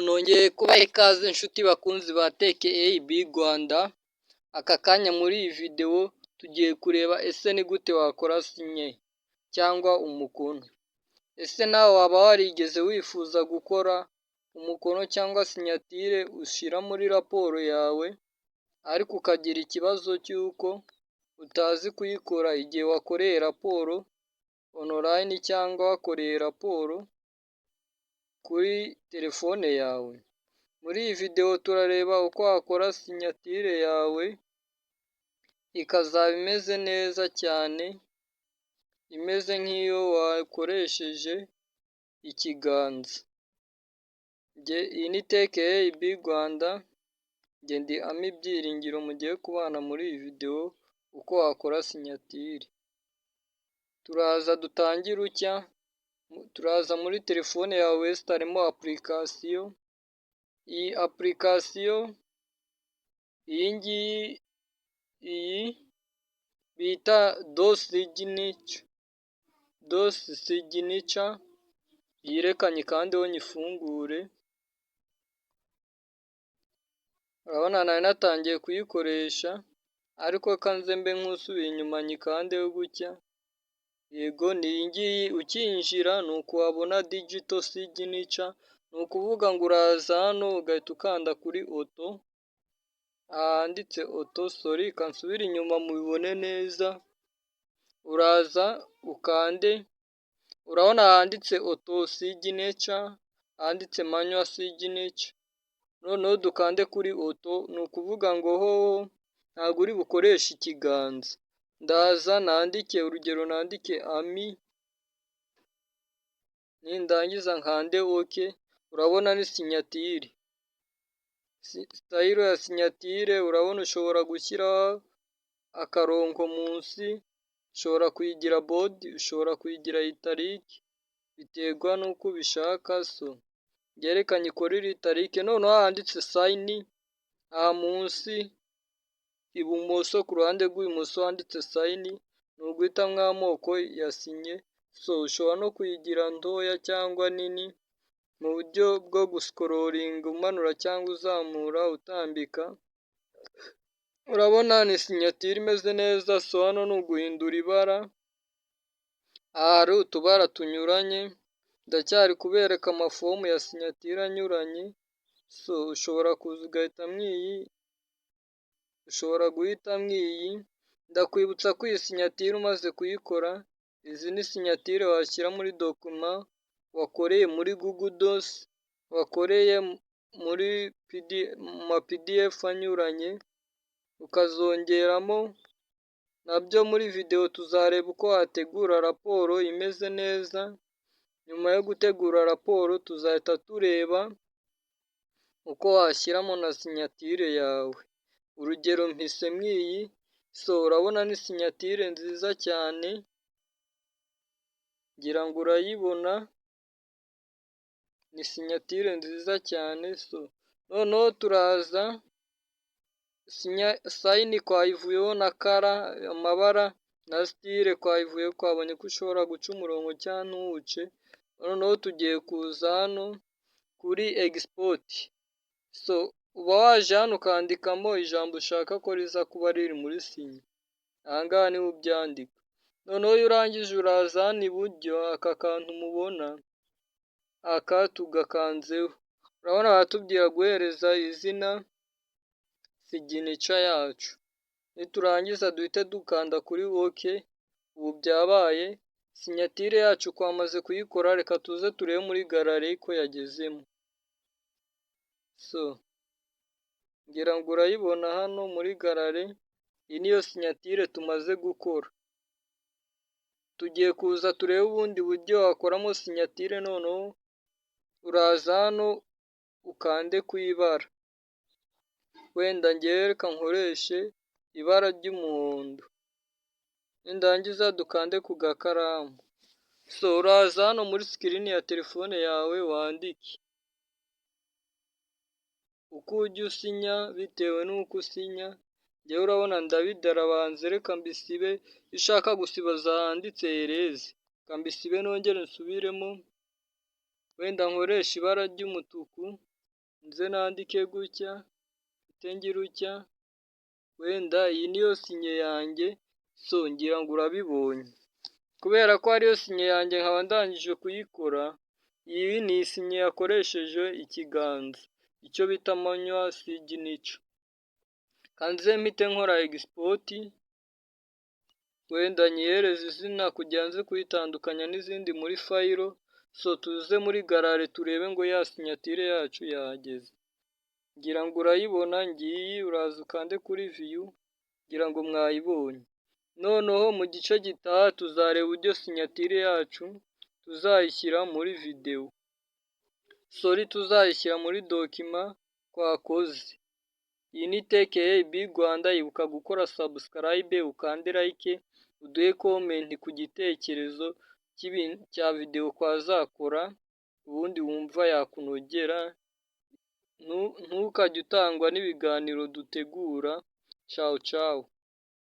Nongeye kubaha ikaze inshuti bakunzi ba TKAB Rwanda, aka kanya muri iyi videwo tugiye kureba ese ni gute wakora sinye cyangwa umukono. Ese nawe waba warigeze wifuza gukora umukono cyangwa sinyatire ushyira muri raporo yawe, ariko ukagira ikibazo cy'uko utazi kuyikora igihe wakoreye raporo onorayini cyangwa wakoreye raporo kuri telefone yawe? Muri iyi videwo turareba uko wakora sinyatire yawe ikazaba imeze neza cyane, imeze nk'iyo wakoresheje ikiganza. Iyi ni TKAB Rwanda, njye ndi Ami Byiringiro mugiye kubana muri iyi videwo uko wakora sinyatire. Turaza dutangire utya, turaza muri telefone yawe wesitaremo apurikasiyo. Iyi apurikasiyo iyi bita dosi siginica, yirekanye kandi nyifungure. Urabona nari natangiye kuyikoresha, ariko kanze mbe nk'usubiye inyuma nyikandeho gutya. Yego ni iyi ngiyi, ukinjira ni uku wabona digito siginica, ni ukuvuga ngo uraza hano ugahita ukanda kuri oto, ahanditse oto, kansubire inyuma mubibone neza. Uraza ukande, urabona ahanditse oto sigineca, ahanditse manyuwa sigineca, noneho dukande kuri oto, ni ukuvuga ngo hoho ntabwo uri bukoreshe ikiganza. Ndaza nandike urugero, nandike Ami, nindangiza nkande oke. Urabona ni sinyatire, sitayiro ya sinyatire. Urabona ushobora gushyiraho akarongo munsi, ushobora kuyigira bodi, ushobora kuyigira itarike, biterwa n'uko ubishaka. Byerekanye ikorera itarike. Noneho handitse sayini aha munsi ibumoso, ku ruhande rw'ibumoso handitse sayini, ni uguhitamo amoko ya sinye. Ushobora no kuyigira ntoya cyangwa nini mu buryo bwo gusikororinga umanura cyangwa uzamura utambika. Urabona ni sinyatire imeze neza. Hano ni uguhindura ibara, aha hari utubara tunyuranye. Ndacyari kubereka amafomu ya sinyatire anyuranye. Ushobora kuza ugahitamo iyi, ushobora guhitamo iyi. Ndakwibutsa ko iyi sinyatire umaze kuyikora, izi ni sinyatire washyira muri dokima wakoreye muri Google Docs, wakoreye muri ma PDF anyuranye, ukazongeramo nabyo. Muri videwo tuzareba uko wategura raporo imeze neza. Nyuma yo gutegura raporo tuzahita tureba uko washyiramo na sinyatire yawe. Urugero mpisemo iyi. Urabona ni sinyatire nziza cyane, ngira ngo urayibona, ni sinyatire nziza cyane. Noneho turaza sayini twayivuyeho na kara, amabara na sitire twayivuyeho, twabonye ko ushobora guca umurongo cyangwa ntuwuce. Noneho tugiye kuza hano kuri egisipoti. Uba waje hano ukandikamo ijambo ushaka ko riza kuba riri muri sinye. Aha ngaha niho ubyandika. Noneho iyo urangije uraza hano iburyo, aka kantu mubona, aka tugakanzeho. Urabona baratubwira guhereza izina siginica yacu. Niturangiza duhite dukanda kuri oke. Ubu byabaye sinyatire yacu twamaze kuyikora. Reka tuze turebe muri galari ko yagezemo. Ngira ngo urayibona hano muri galari. Iyi niyo sinyatire tumaze gukora. Tugiye kuza turebe ubundi buryo wakoramo sinyatire. Noneho uraza hano ukande ku ibara. Wenda ngewe reka nkoreshe ibara ry'umuhondo. Nindangiza dukande ku gakaramu. Uraza hano muri sikirini ya telefone yawe wandike uko ujya usinya bitewe n'uko usinya. Ngewe urabona ndabidarabanze, reka mbisibe. Iyo ushaka gusiba handitse ereze, reka mbisibe nongere nsubiremo. wenda nkoresha ibara ry'umutuku, nze nandike gutya, mpite ngira utya, wenda iyi niyo sinye yanjye, so ngira ngo urabibonye. Kubera ko ariyo sinye yanjye nkaba ndangije kuyikora, iyi ni isinye yakoresheje ikiganza, icyo bita manual signature. Kanze mpite nkora export, wenda nyihereze izina kugira nze kuyitandukanya n'izindi muri fayilo, so tuze muri galare turebe ngo ya sinyatire yacu yahageze. Ngira ngo urayibona, ngiyi, uraza ukande kuri view, ngira ngo mwayibonye. Noneho mu gice gitaha tuzareba uburyo sinyatire yacu tuzayishyira muri video. Tuzayishyira muri dokima twakoze. Iyi ni Tech Hub Rwanda, ibuka gukora subscribe, ukande like, uduhe comment ku gitekerezo cya video twazakora, ubundi wumva yakunogera. Ntukajye utangwa n'ibiganiro dutegura. Ciao ciao.